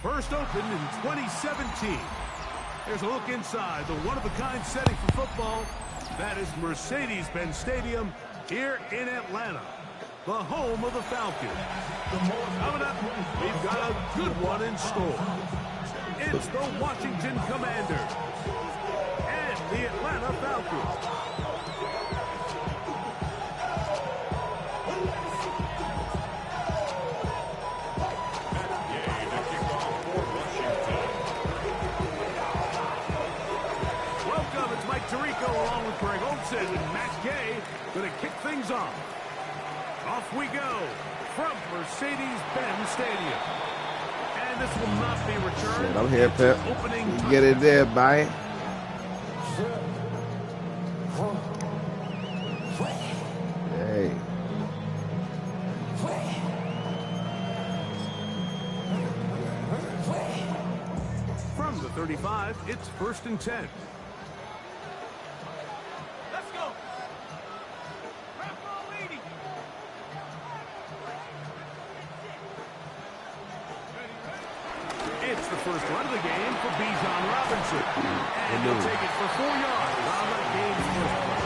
First opened in 2017. Here's a look inside the one-of-a-kind setting for football. That is Mercedes-Benz Stadium here in Atlanta, the home of the Falcons. Coming up, we've got a good one in store. It's the Washington Commanders and the Atlanta Falcons. Along with Greg Olsen and Matt Gay, going to kick things off. Off we go from Mercedes-Benz Stadium. And this will not be returned. I'm here, Pep. Opening get it there, bye. Hey. From the 35, it's 1st and 10. It's the first run of the game for Bijan Robinson. And he'll take it for 4 yards on the game's first play.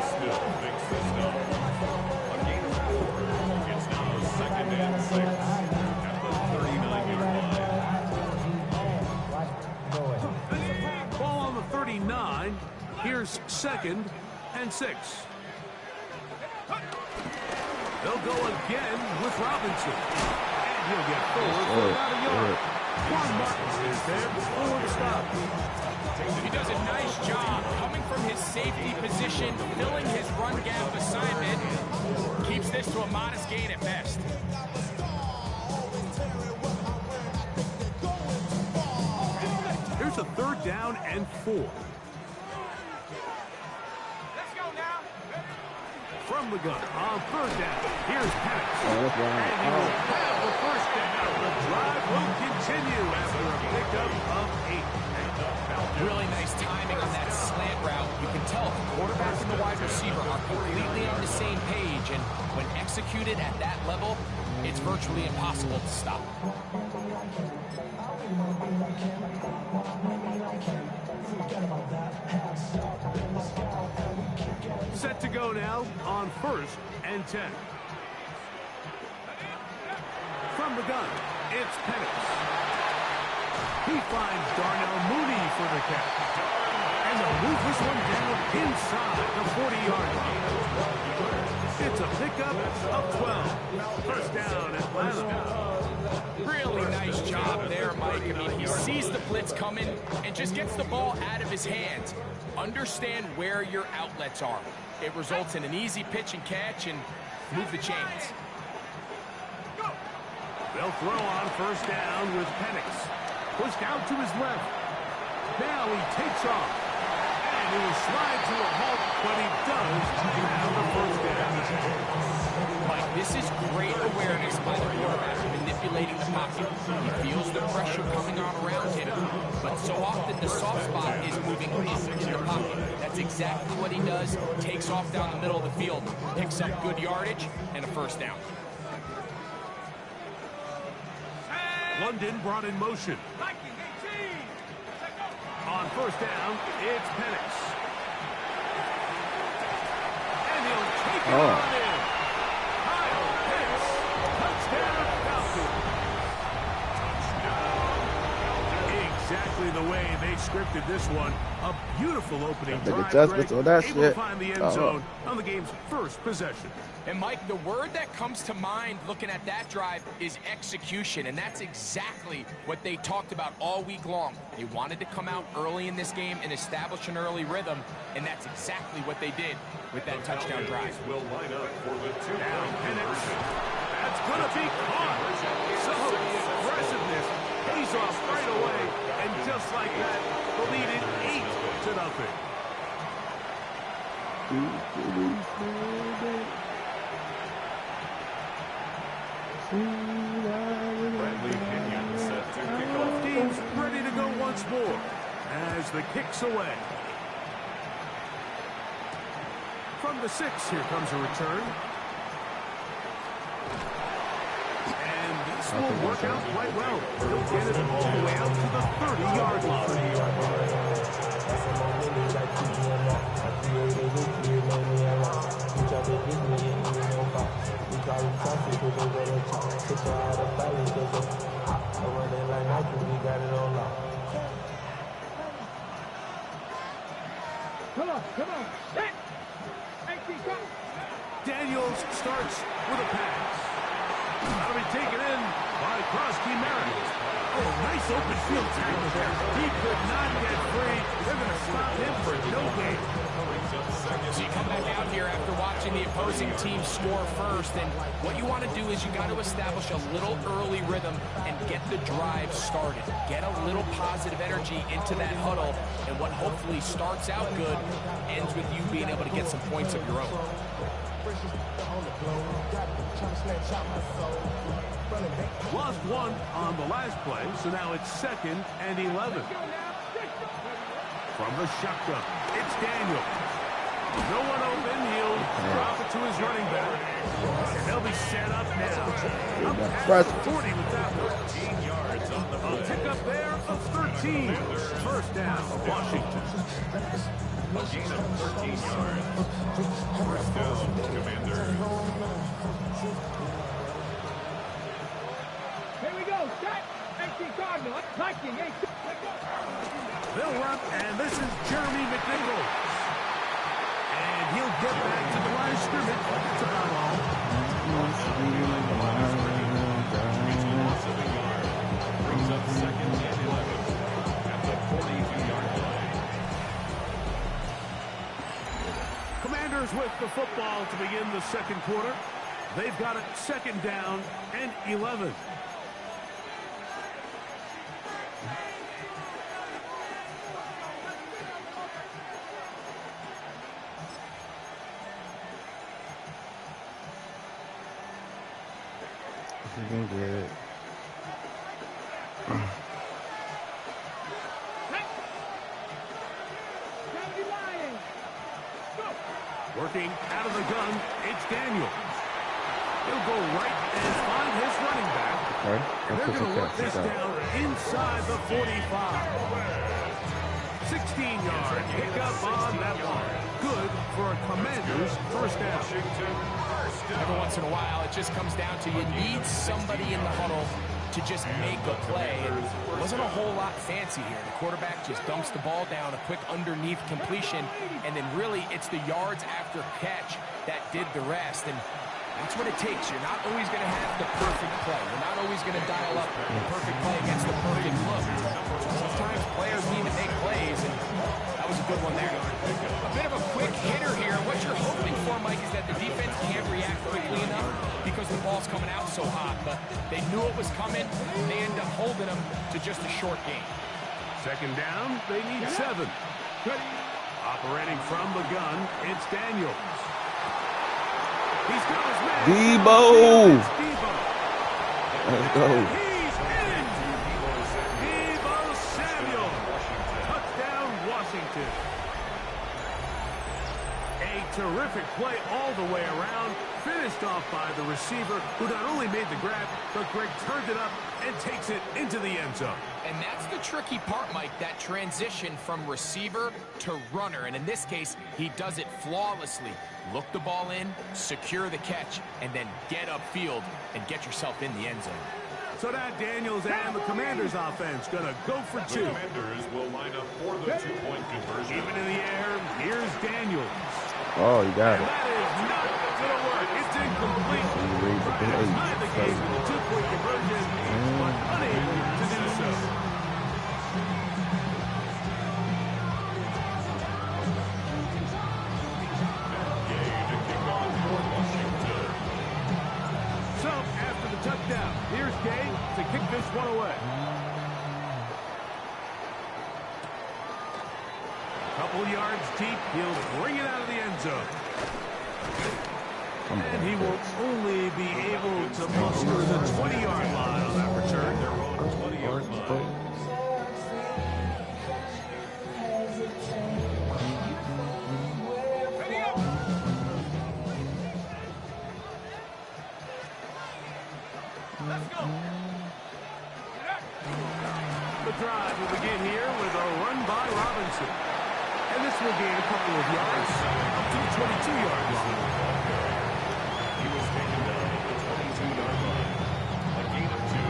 Still thinks this now. A gain of 4. It's now 2nd and 6 at the 39-yard line. Ball on the 39. Here's 2nd and 6. They'll go again with Robinson. And he'll get forward for about a yard. Juan Martin is there before the stop. He does a nice job coming from his safety position, filling his run gap assignment. Keeps this to a modest gain at best. Here's a 3rd down and 4. From the gun on 3rd down. Here's Penix. And he will have the 1st down. The drive will continue after a pickup of 8. Really nice timing on that slant route. You can tell the quarterback and the wide receiver are completely on the same page, and when executed at that level, it's virtually impossible to stop. Set to go now on 1st and 10. From the gun, it's Penix. He finds Darnell Mooney for the catch. And they'll move this one down inside the 40-yard line. It's a pickup of 12. 1st down, Atlanta. Really nice job there, Mike. I mean, he sees the blitz coming and just gets the ball out of his hands. Understand where your outlets are. It results in an easy pitch and catch and move the chains. They'll throw on 1st down with Penix. Pushed out to his left. Now he takes off. And he will slide to a halt, but he does have the 1st down. Mike, this is great awareness by the quarterback, manipulating the pocket. He feels the pressure coming on around him, but so often the soft spot is moving up in the pocket. That's exactly what he does. Takes off down the middle of the field, picks up good yardage, and a 1st down. London brought in motion. On 1st down, it's Penix. And he'll take it on in. Kyle Pitts, touchdown Falcons. Exactly the way they scripted this one. A beautiful opening drive. Adjustments on that able shit. to find the end zone on the game's 1st possession. And Mike, the word that comes to mind looking at that drive is execution, and that's exactly what they talked about all week long. They wanted to come out early in this game and establish an early rhythm, and that's exactly what they did with that touchdown drive. Will line up for the 2-point conversion. That's going to be caught. So aggressive like that, the lead is 8-0. Both teams ready to go once more as the kick's away. From the 6, here comes a return. And this will work out quite well. He'll get it all the way out to the 30-yard line. Come on. Set. Daniels starts with a pass. That'll be taken in by Gamingsomething. Oh, nice open field tackle there. He could not get free. They're going to stop him for no gain. So you come back out here after watching the opposing team score first, and what you want to do is you got to establish a little early rhythm and get the drive started. Get a little positive energy into that huddle, and what hopefully starts out good ends with you being able to get some points of your own. Lost 1 on the last play, so now it's 2nd and 11. From the shotgun, it's Daniel. No one open, he'll drop it to his running back. And they'll be set up now. Up past 40 with that one. 13 yards on the play. A pickup there of 13. First down, Washington. A gain of 13 yards. First down, Commanders. Here we go. Set. Empty Cardinal. Attacking. They'll run, and this is Jeremy McNichols. And he'll get back to the line of scrimmage. That's about all. Brings up 2nd and 11 at the 42-yard line. Commanders with the football to begin the second quarter. They've got it 2nd down and 11. You can get it. Working out of the gun, it's Daniel. He'll go right and find his running back. Okay. They're going to work this down inside the 45. 16-yard pickup on that one. Good for a Commander's first down. Every once in a while, it just comes down to you need somebody in the huddle to just make a play. It wasn't a whole lot fancy here. The quarterback just dumps the ball down, a quick underneath completion, and then really it's the yards after catch that did the rest. And that's what it takes. You're not always going to have the perfect play. You're not always going to dial up the perfect play against the perfect look. Sometimes players need to make plays, and that was a good one there. A bit of a quick hitter here. What you're hoping for, Mike, is that the defense can't react quickly enough because the ball's coming out so hot. But they knew it was coming, and they end up holding them to just a short game. 2nd down, they need 7. Operating from the gun, it's Daniels. He's got his man. Debo. Let's go. He's in. Debo Samuel. Touchdown, Washington. A terrific play all the way around. Finished off by the receiver, who not only made the grab, but Greg turned it up and takes it into the end zone. And that's the tricky part, Mike, that transition from receiver to runner. And in this case, he does it flawlessly. Look the ball in, secure the catch, and then get upfield and get yourself in the end zone. So now Daniels and the Commanders offense going to go for 2. The Commanders will line up for the 2-point conversion. Even in the air, here's Daniels. Oh, you got And it. that is not going to work. It's incomplete. Trying to tie the game with a 2-point conversion, but unable to do so. So, after the touchdown, here's Gay to kick this one away. Couple yards deep, he'll bring it out of the end zone. And he will only be able to muster the 20-yard line on that return. Their own 20-yard line. Let's go. The drive will begin here with a run by Robinson. And this will gain a couple of yards up to the 22-yard line. He was taken down at the 22-yard line. A gain of 2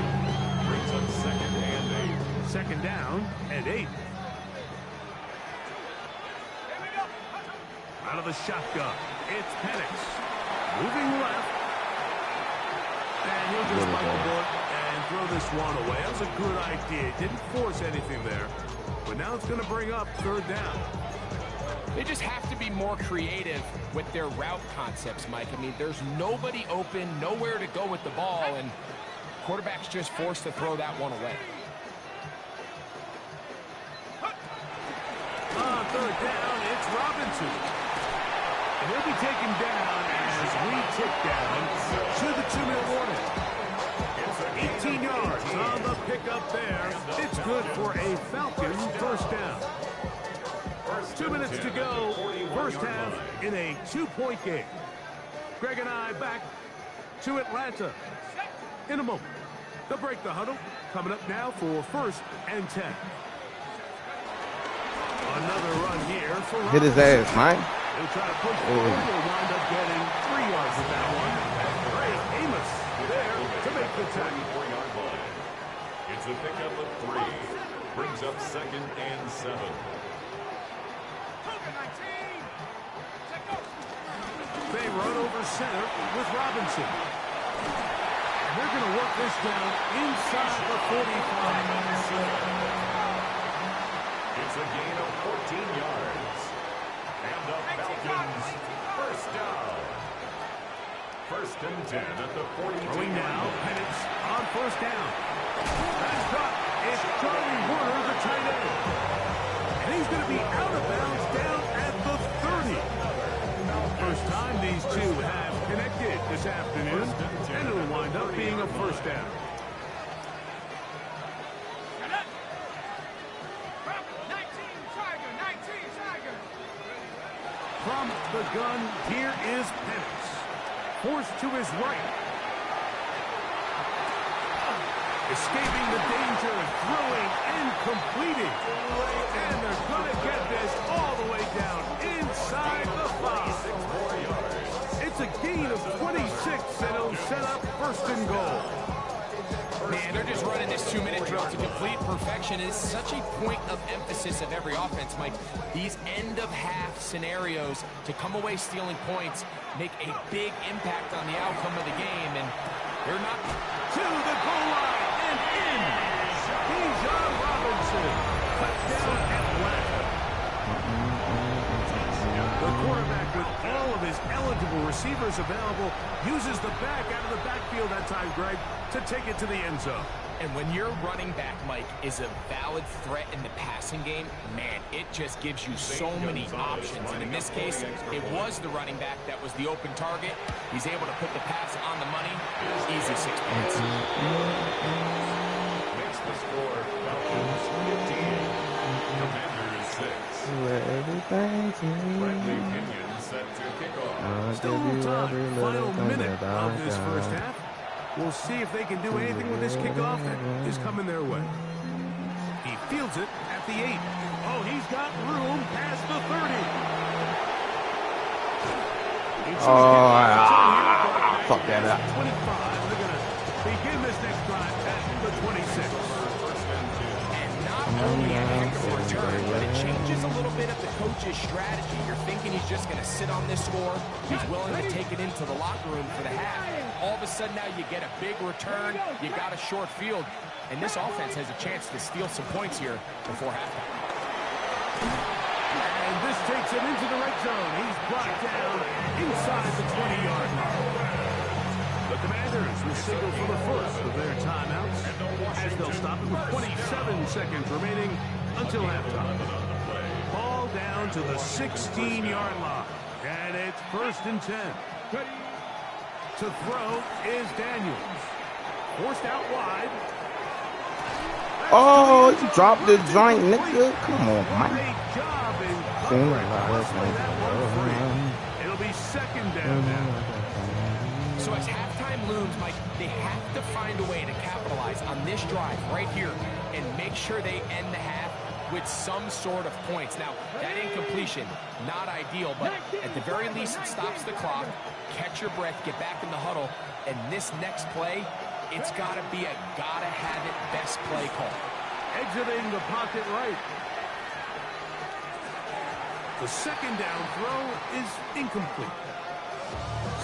brings up 2nd and 8. Second down and 8. Out of the shotgun, it's Penix. Moving left. And he'll just bite the bullet and throw this one away. That was a good idea. Didn't force anything there. But now it's going to bring up 3rd down. They just have to be more creative with their route concepts, Mike. I mean, there's nobody open, nowhere to go with the ball, and quarterback's just forced to throw that one away. On 3rd down, it's Robinson. And he'll be taken down as we tick down to the 2-minute warning. 18 yards on the pickup there. It's good for a Falcon 1st down. 2 minutes to go, first half in a 2-point game. Greg and I back to Atlanta in a moment. They'll break the huddle. Coming up now for 1st and 10. Another run here for Robinson. Hit his ass, man. He'll try to push forward. He'll wind up getting 3 yards with that one. Great Amos there to make the tackle. It's a pickup of 3. Brings up 2nd and 7. They run over center with Robinson. And they're going to work this down inside the 45. It's a gain of 14 yards. And the Falcons, 1st down. 1st and 10 at the 42. Throwing now, Penix on 1st down. That's dropped. It's Charlie Warner, the tight end. And he's going to be out of bounds down at the 30. First time these two have connected this afternoon, and it'll wind up being a 1st down. From the gun, here is Penix. Forced to his right. Escaping the danger, throwing and completing. And they're going to get this all the way down inside the 5. It's a gain of 26, and it'll set up 1st and goal. Man, they're just running this 2-minute drill to complete perfection. It's such a point of emphasis of every offense, Mike. These end-of-half scenarios to come away stealing points make a big impact on the outcome of the game, and they're not... To the goal line and in. Bijan Robinson. Touchdown Atlanta. The quarterback, with all of his eligible receivers available, uses the back out of the backfield that time, Greg, to take it to the end zone. And when your running back, Mike, is a valid threat in the passing game, man, it just gives you so many options. And in this case, it was the running back that was the open target. He's able to put the pass on the money. Easy 6 points. Makes the score Falcons 15. Commanders 6. Bradley Pinion set to kick off. Still no time. Final minute of this first half. We'll see if they can do anything with this kickoff that is coming their way. He fields it at the 8. Oh, he's got room past the 30. Fuck that up. 25. They're going to begin this next drive at the 26. And not only a heck of a return, but it changes a little bit of the coach's strategy. You're thinking he's just going to sit on this score. He's willing to take it into the locker room for the half. All of a sudden now you get a big return, you got a short field, and this offense has a chance to steal some points here before halftime. And this takes him into the red zone. He's brought down inside the 20-yard line. The Commanders will signal for the first of their timeouts as they'll stop it with 27 seconds remaining until halftime. Ball down to the 16-yard line. And it's 1st and 10. To throw is Daniels. Forced out wide. Oh, you dropped the joint, nigga. Come on, man. Great job in hustling that one free. It'll be 2nd down now. So as halftime looms, Mike, they have to find a way to capitalize on this drive right here and make sure they end the half with some sort of points. Now, that incompletion, not ideal, but at the very least, it stops the clock. Catch your breath, get back in the huddle, and this next play, it's got to be a gotta-have-it best play call. Exiting the pocket right. The 2nd down throw is incomplete.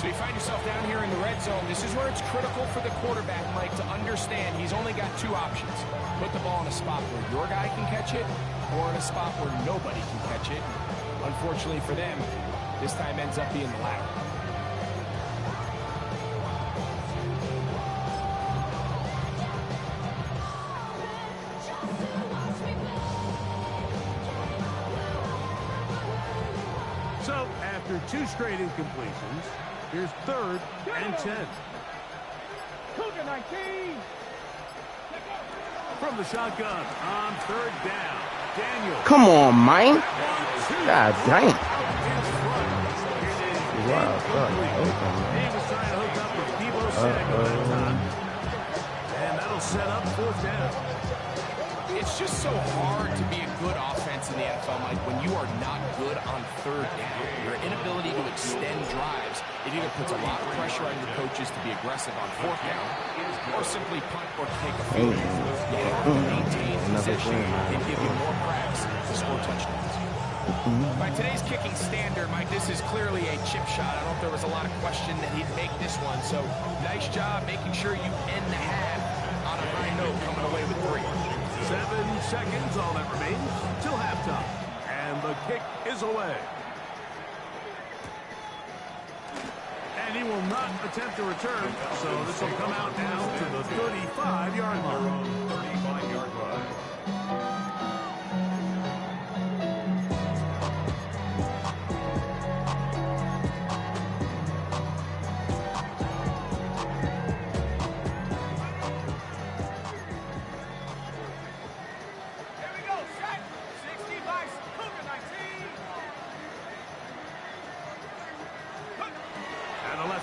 So you find yourself down here in the red zone. This is where it's critical for the quarterback, Mike, to understand he's only got 2 options. Put the ball in a spot where your guy can catch it, or in a spot where nobody can catch it. Unfortunately for them, this time ends up being the latter. So, after 2 straight incompletions, here's 3rd and 10. Cougar 19. From the shotgun on 3rd down, Daniel. Come on, man. 1, 2. God dang. Out in front. It is Wow. incomplete. He was trying to hook up with Debo Samuel that time. And that'll set up 4th down. It's just so hard to be a good offense in the NFL, Mike, when you are not good on 3rd down. Your inability to extend drives, it either puts a lot of pressure on your coaches to be aggressive on 4th down, or simply punt or take a field goal. You have to maintain possession and give you more cracks to score touchdowns. By today's kicking standard, Mike, this is clearly a chip shot. I don't know if there was a lot of question that he'd make this one, so nice job making sure you end the half on a high note, coming away with 3. 7 seconds, all that remains, till halftime. And the kick is away. And he will not attempt to return, so this will come out now to the 35-yard line. 35-yard line.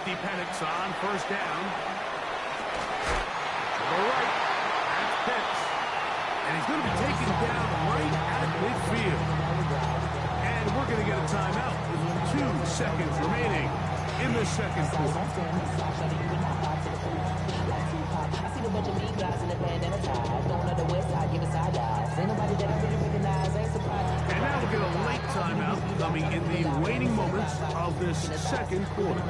Penix on 1st down. To the right. That's Pitts. And he's going to be taken down right at midfield. And we're going to get a timeout with 2 seconds remaining in the 2nd quarter. And now we'll get a late timeout coming in the waning moments of this 2nd quarter.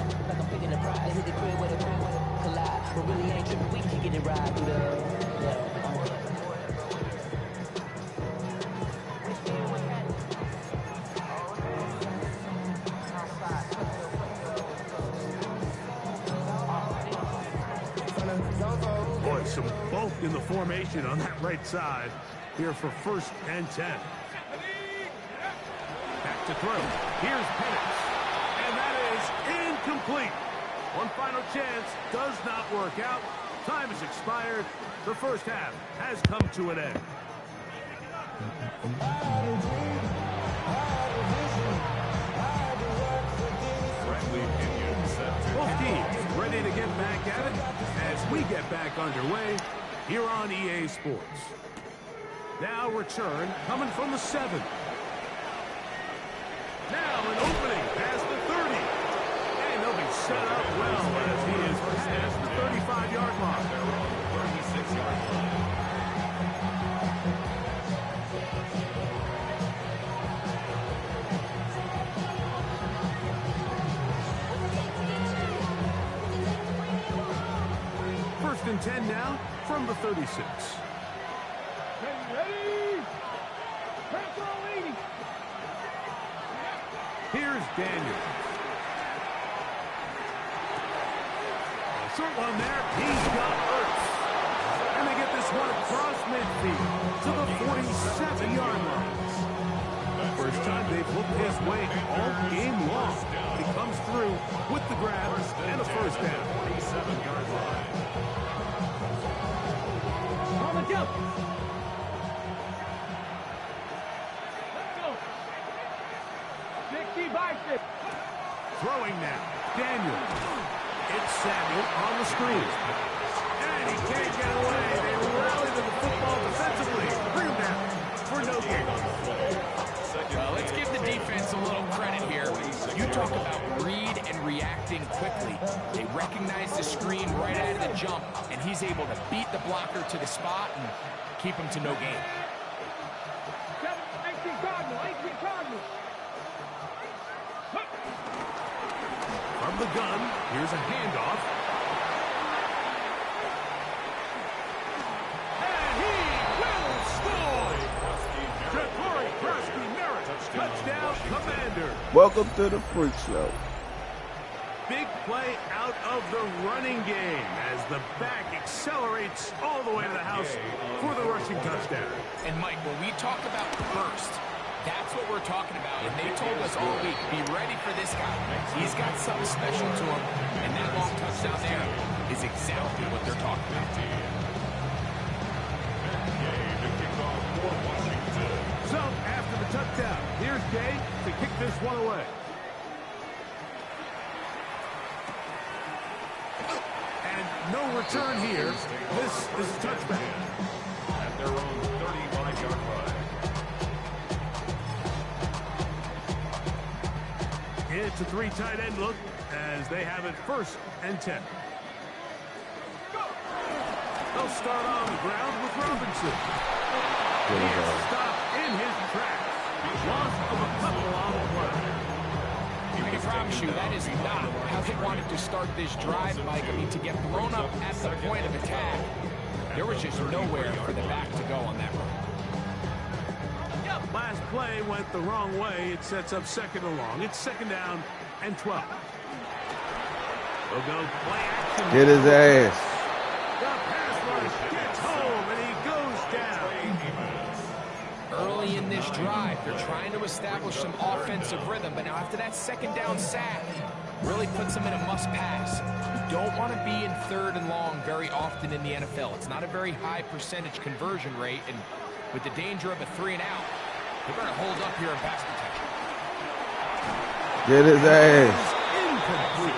Boy, some bulk in the formation on that right side here for 1st and 10. Back to throw. Here's Penix. And that is incomplete. One final chance does not work out. Time has expired. The 1st half has come to an end. Friendly opinion set to Both teams ready to get back at it as we get back underway here on EA Sports. Now return coming from the 7. Now an opening past the 30. And they'll be set up well as he is past the 35-yard line. 36-yard line. First and 10 now from the 36. Ready? Control 80. Here's Daniel. Short one there. He's got Ertz. And they get this one across midfield to the 47-yard line. First time they've looked his way all game long. He comes through with the grab and a first down. 47-yard line. On the jump. Let's go. 60 by 6. Throwing now. Daniel. It's Samuel on the screen. And he can't get away. They rally to the football defensively. Bring him down for no gain. Well, let's give the defense a little credit here. You talk about read and reacting quickly. They recognize the screen right out of the jump, and he's able to beat the blocker to the spot and keep him to no gain. 18 Cardinal, 18 Cardinal. From the gun, here's a handoff. And he will score! Ja'Cory Krusty-Merritt, touchdown Commander. Welcome to the Freak Show. Big play out of the running game as the back accelerates all the way to the house for the rushing touchdown. And Mike, when we talk about burst, that's what we're talking about. And they told us all week, be ready for this guy. He's got something special to him. And that long touchdown there is exactly what they're talking about. So, after the touchdown, here's Gay to kick this one away. And no return here. This is a touchback. At their own 35-yard line. It's a three tight end look as they have it 1st and 10. They'll start on the ground with Robinson. He's stopped in his tracks. Loss of a couple on the play. I can promise you that is not how they wanted to start this drive, Mike. I mean, to get thrown up at the point of attack, there was just nowhere for the back to go on that run. Last play went the wrong way. It sets up 2nd and long. It's 2nd down and 12. They'll go play action. Get his ass. The pass rush gets home, and he goes down. Early in this drive, they're trying to establish some offensive rhythm, but now after that 2nd down sack, really puts them in a must-pass. You don't want to be in 3rd and long very often in the NFL. It's not a very high percentage conversion rate, and with the danger of a 3 and out, they better hold up here in pass protection. Get his ass. Incomplete.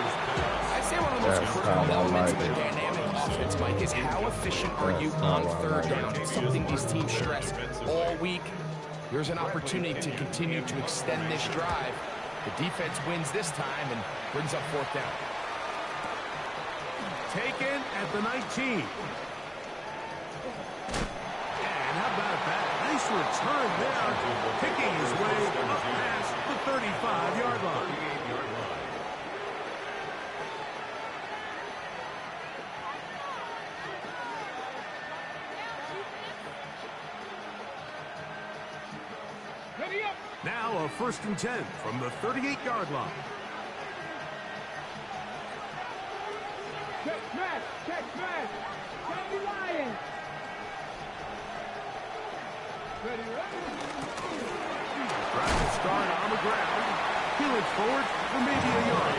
I'd say one of the most critical elements of the dynamic offense, Mike, is how efficient are you on 3rd down? It's something these teams stress all week. Here's an opportunity to continue to extend this drive. The defense wins this time and brings up 4th down. Taken at the 19. And how about that? Nice return there. Picking his way up past the 35-yard line. Ready up. Now a 1st and 10 from the 38-yard line. Check smash. Check smash. Johnny Lion. Ready, ready. Trying to start on the ground. Peeling forward for maybe a yard.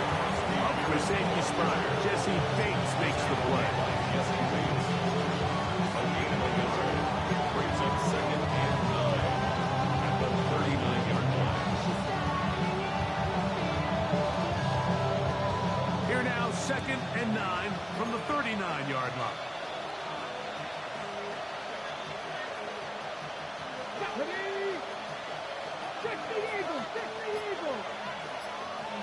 Up for safety spot. Jesse Bates makes the play. Brings up 2nd and 9 at the 39-yard line. Here now, 2nd and 9 from the 39-yard line. Ready. 60 Eagles. 60 Eagles.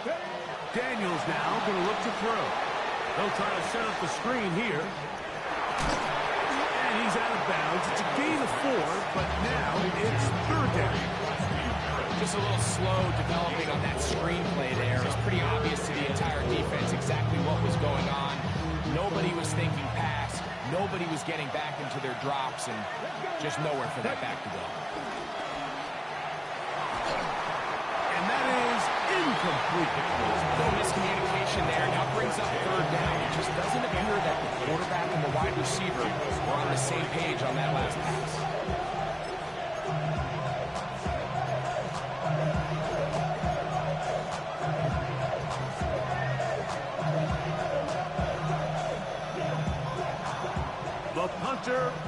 Ready. Daniels now going to look to throw. They'll try to set up the screen here. And he's out of bounds. It's a gain of 4, but now it's 3rd down. Just a little slow developing on that screenplay there. It was pretty obvious to the entire defense exactly what was going on. Nobody was thinking pass. Nobody was getting back into their drops, and just nowhere for that back to go. And that is incomplete. No miscommunication there. Now brings up 3rd down. It just doesn't appear that the quarterback and the wide receiver were on the same page on that last pass.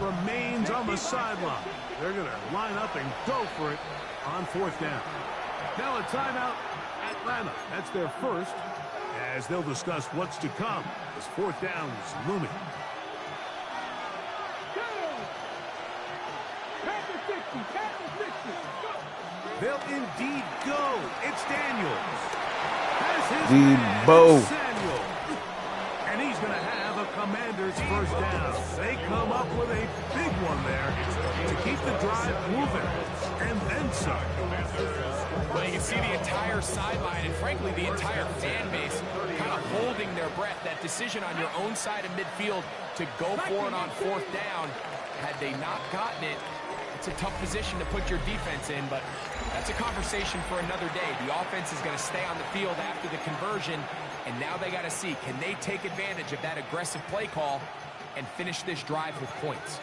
remains on the sideline. They're going to line up and go for it on 4th down. Now a timeout, Atlanta. That's their first, as they'll discuss what's to come as 4th down is looming. They'll indeed go. It's Daniels. Has his man, Samuel. And he's going to have a Commander's first down. They come up with a big one there to keep the drive moving. And then some. Well, you can see the entire sideline and, frankly, the entire fan base kind of holding their breath. That decision on your own side of midfield to go for it on 4th down, had they not gotten it, it's a tough position to put your defense in, but that's a conversation for another day. The offense is going to stay on the field after the conversion, and now they got to see, can they take advantage of that aggressive play call and finish this drive with points?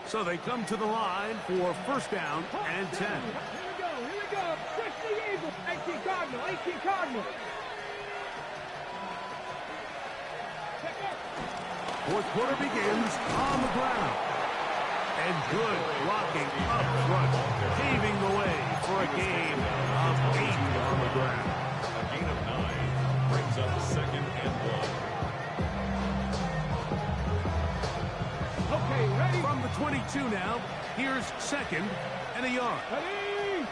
So they come to the line for 1st down and 10. Here we go. 18 Cardinal. 4th quarter begins on the ground. And good blocking up front, paving the way for a gain of 8 on the ground. A gain of 9 brings up 2nd and 1. Okay, ready? From the 22 now, here's 2nd and a yard. Ready?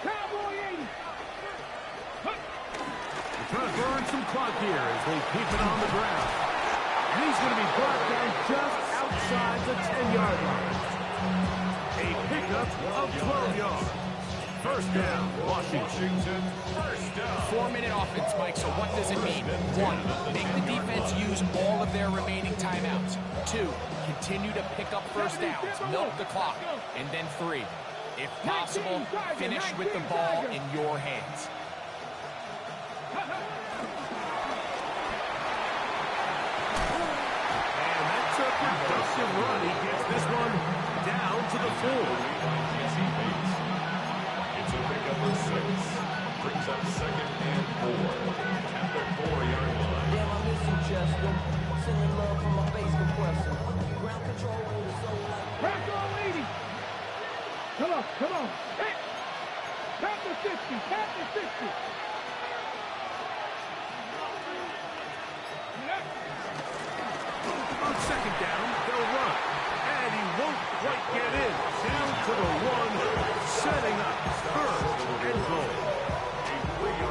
Cowboy 80. They're trying to burn some clock here as they keep it on the ground. And he's going to be brought down just outside the 10-yard line. A pickup of 12 yards. 1st down, Washington. 1st down. 4-minute offense, Mike, so what does it mean? 1, make the defense use all of their remaining timeouts. 2, continue to pick up 1st downs, milk the clock. And then 3, if possible, finish with the ball in your hands. Productive run. He gets this one down to the 4. It's a pickup of 6. Brings up 2nd and 4 at the 4-yard line. Damn, I miss you, Chester. Sending love from my face compressor. Ground control on the soul like... Crack on 80. Come on. Hey. Tap the 60. On 2nd down, they'll run. And he won't quite get in. Down to the 1, setting up 3rd and goal.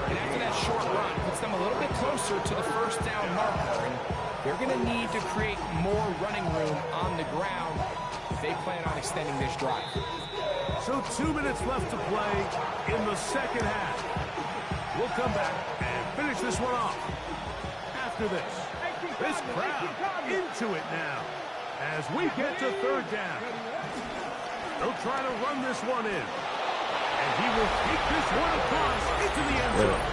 And after that short run, puts them a little bit closer to the 1st down marker. And they're going to need to create more running room on the ground if they plan on extending this drive. So 2 minutes left to play in the 2nd half. We'll come back and finish this one off after this. This crowd into it now as we get to 3rd down. They'll try to run this one in. And he will take this one across into the end zone.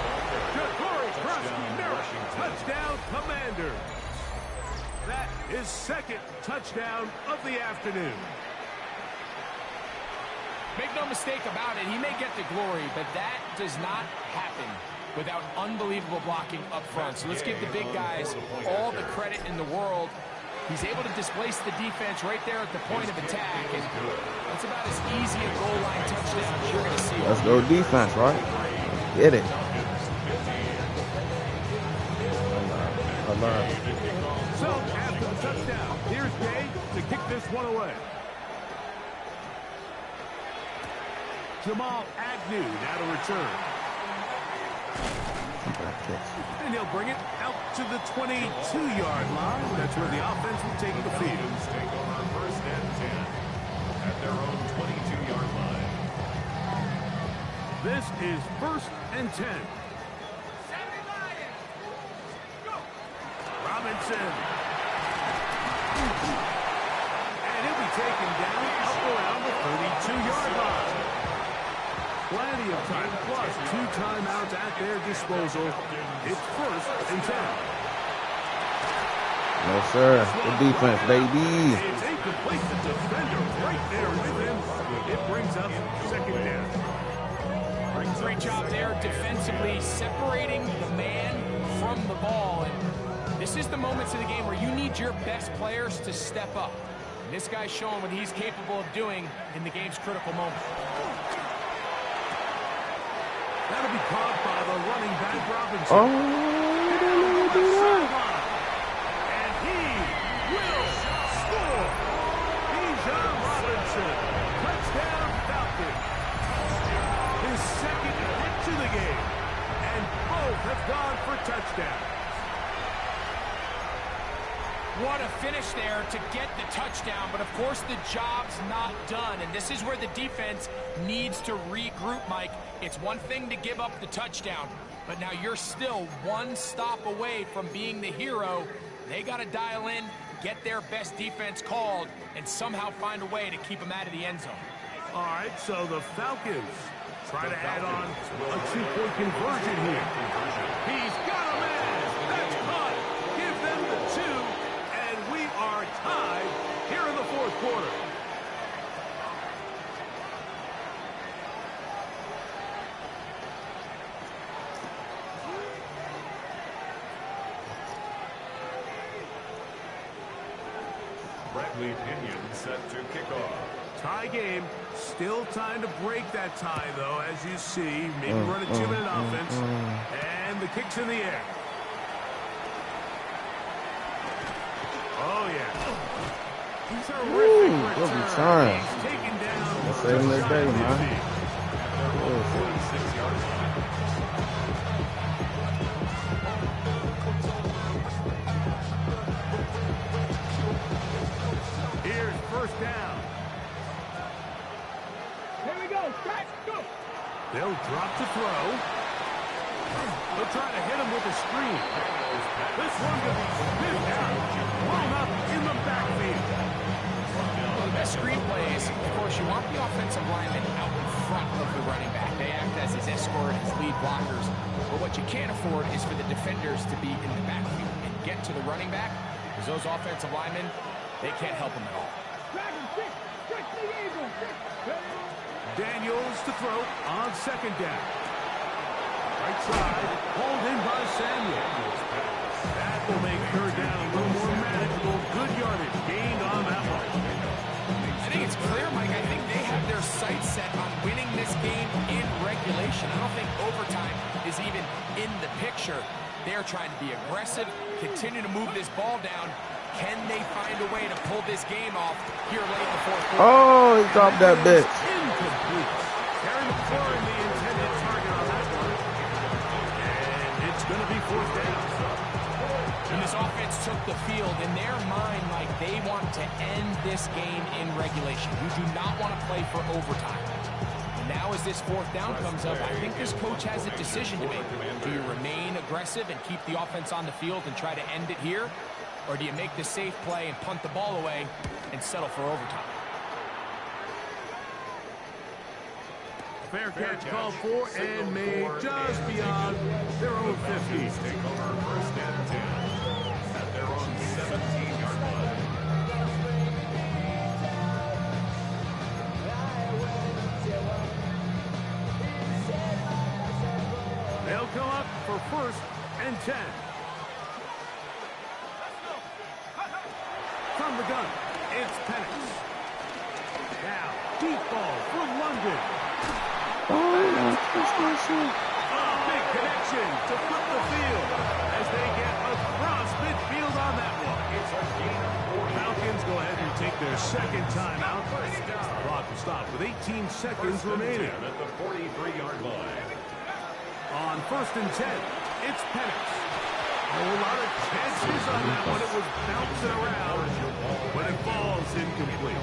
Ja'Cory Krosky-Merritt, touchdown Commanders. That is 2nd touchdown of the afternoon. Make no mistake about it, he may get the glory, but that does not happen without unbelievable blocking up front. So let's give the big guys all the credit in the world. He's able to displace the defense right there at the point of attack, and that's about as easy a goal line touchdown as you're going to see. Let's go defense, right? Get it. So after the touchdown, here's Gay to kick this one away. Jamal Agnew now to return. And he'll bring it out to the 22-yard line. That's where the offense will take the field. Take over 1st and 10 at their own 22-yard line. This is 1st and 10. Robinson. And he'll be taken down up around the 32-yard line. Plenty of time, plus 2 timeouts at their disposal. It's 1st and 10. No, sir. Good defense, baby. It's incomplete. The defender right there with him. It brings up 2nd down. Brings Great job there defensively, separating the man from the ball. And this is the moments of the game where you need your best players to step up. And this guy's showing what he's capable of doing in the game's critical moment. That'll be caught by the running back, Robinson. Oh, they do that. And he will score. Bijan Robinson, touchdown Falcons. His second hit to the game, and both have gone for touchdowns. What a finish there to get the touchdown, but of course the job's not done, and this is where the defense needs to regroup, Mike. It's one thing to give up the touchdown, but now you're still one stop away from being the hero. They got to dial in, get their best defense called, and somehow find a way to keep them out of the end zone. All right, so the Falcons try to add on a two-point conversion here. He's got a man. That's caught. Give them the two, and we are tied here in the fourth quarter. Bradley Pinion set to kick off. Tie game. Still time to break that tie, though, as you see. Maybe run a two-minute offense. And the kick's in the air. Oh, yeah. Terrific return. He's taken down. That's saving their day, man. 46-yard line. Here's first down. Here we go. Strike. Go. They'll drop to throw. They'll try to hit him with a screen. This one could be sniffed out. Blown up in the backfield. Well, the best screen plays, of course, you want the offensive lineman out in front of the running back. They act as his escort, his lead blockers. But what you can't afford is for the defenders to be in the backfield and get to the running back, because those offensive linemen, they can't help him at all. Dragon 6. Stretch the eagle. 6. Daniels to throw on second down. Right side, pulled in by Samuel. That will make third down a little more manageable. Good yardage gained on that one. I think it's clear, Mike. I think they have their sights set on winning this game in regulation. I don't think overtime is even in the picture. They're trying to be aggressive, continue to move this ball down. Can they find a way to pull this game off here late in the fourth quarter? Oh, he dropped that bitch. Incomplete. Terry McLaurin, the intended target on that one. And it's going to be fourth down. And this offense took the field. In their mind, like, they want to end this game in regulation. You do not want to play for overtime. And now as this fourth down comes up, I think this coach has a decision to make. Do you remain aggressive and keep the offense on the field and try to end it here? Or do you make the safe play and punt the ball away and settle for overtime? Fair catch called for and made just beyond their own 50. Take over first and 10 at their own 17-yard line. They'll come up for first and 10. From the gun, it's Penix. Now, deep ball for London. A big connection to flip the field as they get across midfield on that one. It's a gain of 4. Falcons go ahead and take their second timeout. Clock will stop with 18 seconds remaining. At the 43-yard line. On first and 10, it's Penix. A whole lot of chances on that one. It was bouncing around, but it falls incomplete.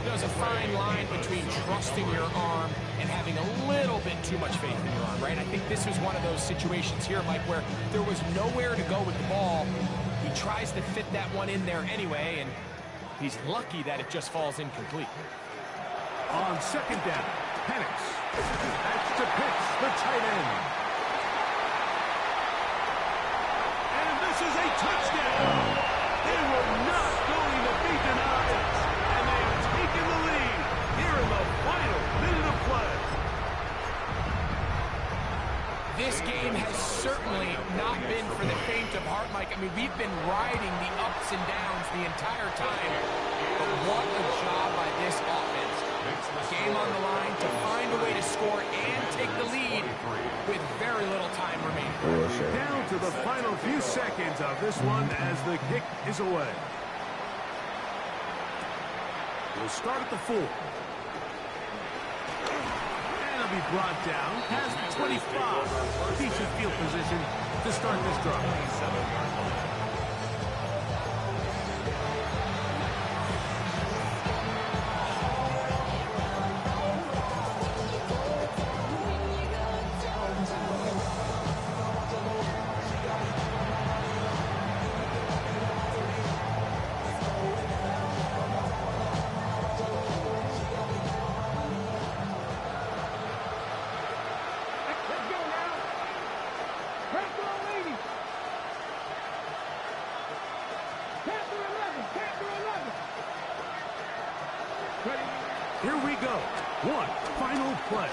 There's a fine line between trusting your arm and having a little bit too much faith in your arm, right? I think this was one of those situations here, Mike, where there was nowhere to go with the ball. He tries to fit that one in there anyway, and he's lucky that it just falls incomplete. On second down, Penix. That's to Pitts, the tight end. And this is a touchdown. They were not going to be denied. And they've taken the lead here in the final minute of play. This game has certainly not been for the faint of heart, Mike. I mean, we've been riding the ups and downs the entire time. But what a job by this offense. Game on the line to find a way to score and take the lead with very little time remaining. Down to the final few seconds of this one as the kick is away. We'll start at the 4. And it'll be brought down past the 25. Decent field position to start this drive. Here we go. One final play.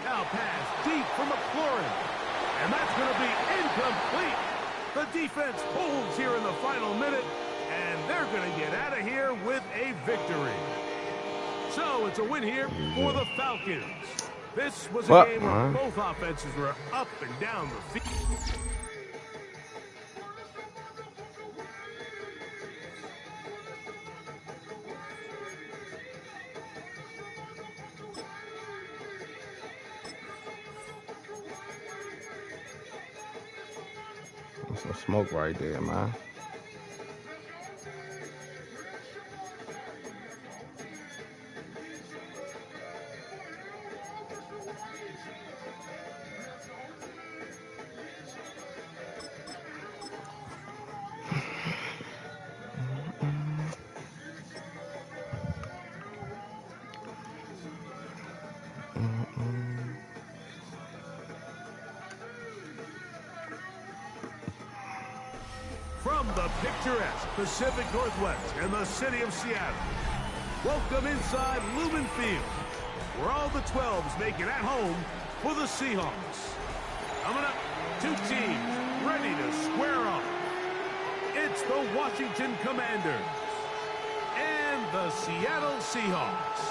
Now pass deep for McLaurin. And that's going to be incomplete. The defense holds here in the final minute, and they're going to get out of here with a victory. So it's a win here for the Falcons. This was a game where both offenses were up and down the field. Some smoke right there, man. From the picturesque Pacific Northwest in the city of Seattle, welcome inside Lumen Field, where all the 12s make it at home for the Seahawks. Coming up, two teams ready to square off. It's the Washington Commanders and the Seattle Seahawks.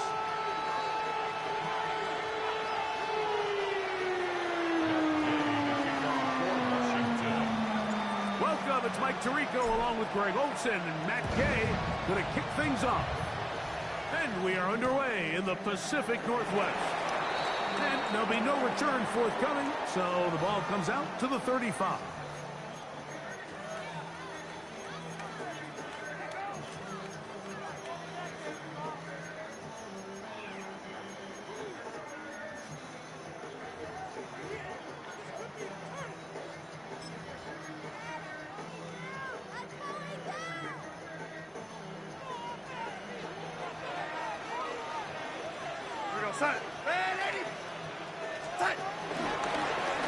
Welcome, it's Mike Tirico along with Greg Olson and Matt Gay going to kick things off. And we are underway in the Pacific Northwest. And there'll be no return forthcoming, so the ball comes out to the 35.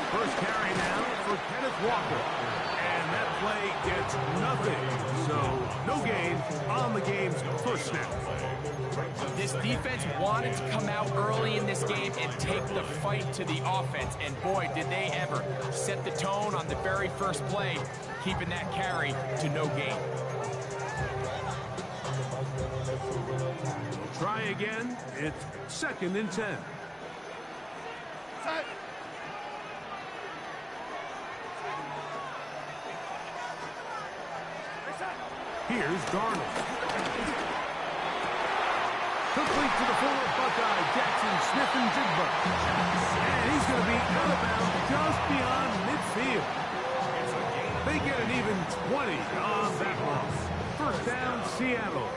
First carry now for Kenneth Walker. And that play gets nothing. So no gain on the game's push now. This defense wanted to come out early in this game and take the fight to the offense. And boy, did they ever set the tone on the very first play, keeping that carry to no gain. We'll try again. It's 2nd and 10. Here's Darnold. Complete to the former Buckeye, Jackson Smith-Njigba. And he's going to be out of bounds just beyond midfield. They get an even 20 on that loss. First down, Seattle.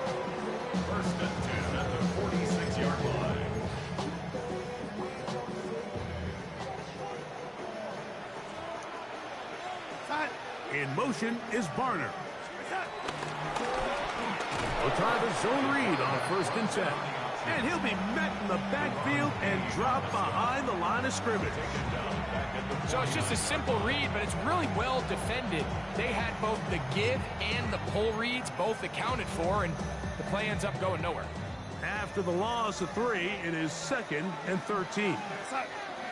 1st and 10 at the 46-yard line. In motion is Barner. We'll try the zone read on 1st and 10. And he'll be met in the backfield and dropped behind the line of scrimmage. So it's just a simple read, but it's really well defended. They had both the give and the pull reads both accounted for, and the play ends up going nowhere. After the loss of 3, it is 2nd and 13.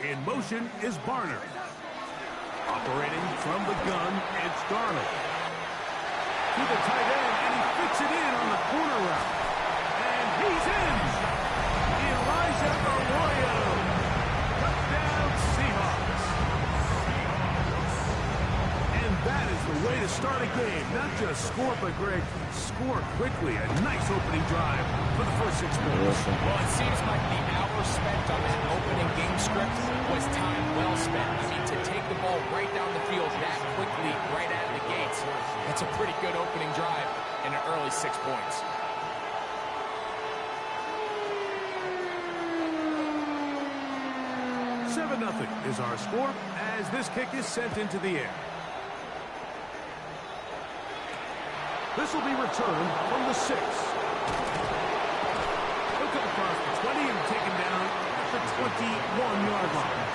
In motion is Barner. Operating from the gun, it's Darnold. To the tight end, and he fits it in on the corner route. And he's in. Elijah Arroyo. Touchdown Seahawks. And that is the way to start a game. Not just score, but Greg, score quickly. A nice opening drive for the first 6 minutes. Well, it seems like the hour spent on that opening game script was time well spent. I mean, to take the ball right down the field that quickly, right out of the gates, that's a pretty good opening drive and an early 6 points. Nothing is our score as this kick is sent into the air. This will be returned from the 6. He'll come across the 20 and taken down at the 21-yard line.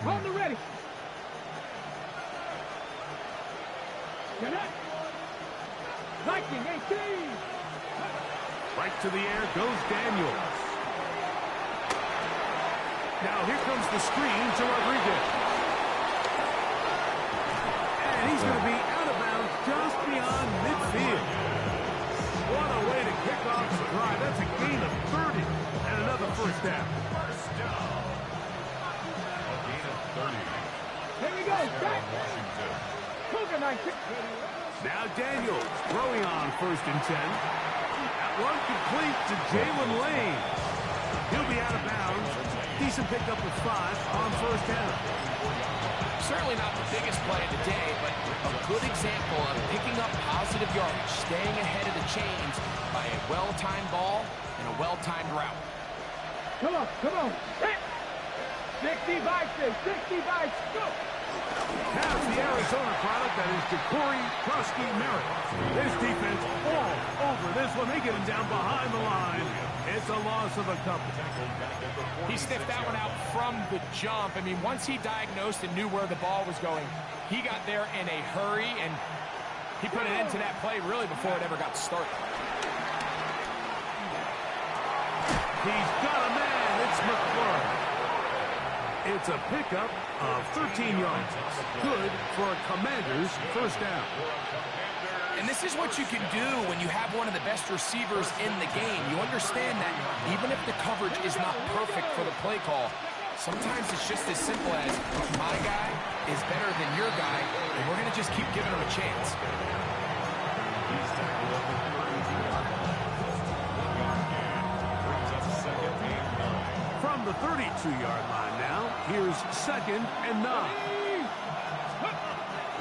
On the ready. Viking 18. Right to the air goes Daniels. Now here comes the screen to Rodriguez. And he's going to be out of bounds just beyond midfield. What a way to kick off the drive. That's a gain of 30 and another first down. First down. A gain of 30. Here we go. Back. Cougar 19. Now Daniels throwing on 1st and 10. That one complete to Jalen Lane. He'll be out of bounds. Decent pickup of 5 on 1st down. Certainly not the biggest play of the day, but a good example of picking up positive yardage, staying ahead of the chains by a well-timed ball and a well-timed route. Come on, come on. 60 Vikings, 60 Vikings, go! Now it's the Arizona product that is Ja'Cory Merritt. This defense all over this one. They get him down behind the line. It's a loss of a couple. He sniffed that one out from the jump. I mean, once he diagnosed and knew where the ball was going, he got there in a hurry, and he put an end to that play really before it ever got started. He's got a man. It's McClure. It's a pickup of 13 yards. Good for a Commander's first down. And this is what you can do when you have one of the best receivers in the game. You understand that even if the coverage is not perfect for the play call, sometimes it's just as simple as my guy is better than your guy, and we're going to just keep giving him a chance. From the 32-yard line now, here's 2nd and 9.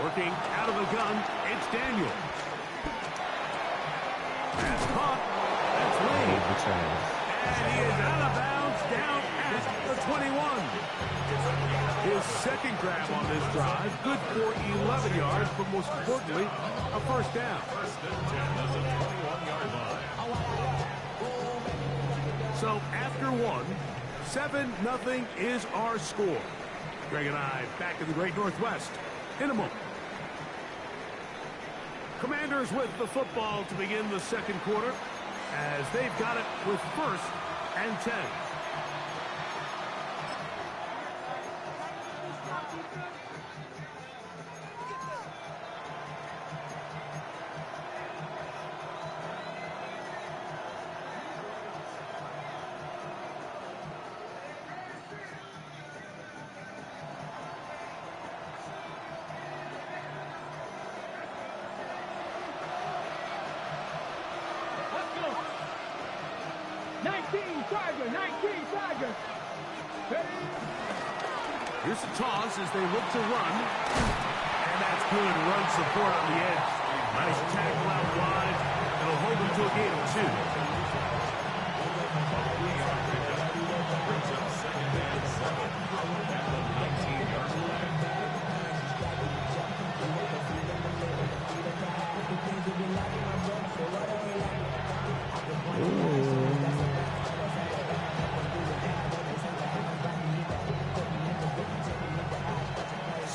Working out of the gun, it's Daniels. That's caught. That's Lane. And he is out of bounds down at the 21. His 2nd grab on this drive, good for 11 yards, but most importantly, a first down. So after 1, 7-0 is our score. Greg and I back in the Great Northwest in a moment. Commanders with the football to begin the 2nd quarter as they've got it with 1st and 10. Here's the toss as they look to run. And that's good run support on the edge. Nice tackle out wide. It'll hold them to a gain of 2.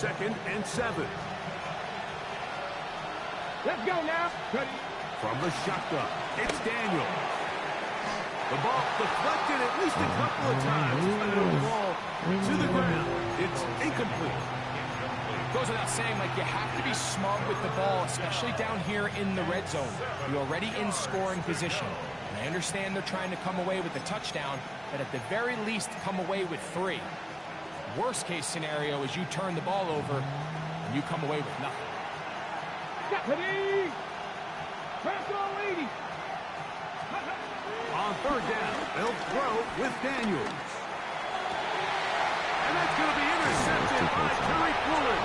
2nd and 7. Let's go now. Ready. From the shotgun, it's Daniel. The ball deflected at least a couple of times. Finding the ball to the ground. It's incomplete. Goes without saying, like, you have to be smart with the ball, especially down here in the red zone. You're already in scoring position. And I understand they're trying to come away with the touchdown, but at the very least, come away with 3. Worst case scenario is you turn the ball over and you come away with nothing. Ready. Press on, lady. On 3rd down, they'll throw with Daniels. And that's going to be intercepted by Terry Fuller.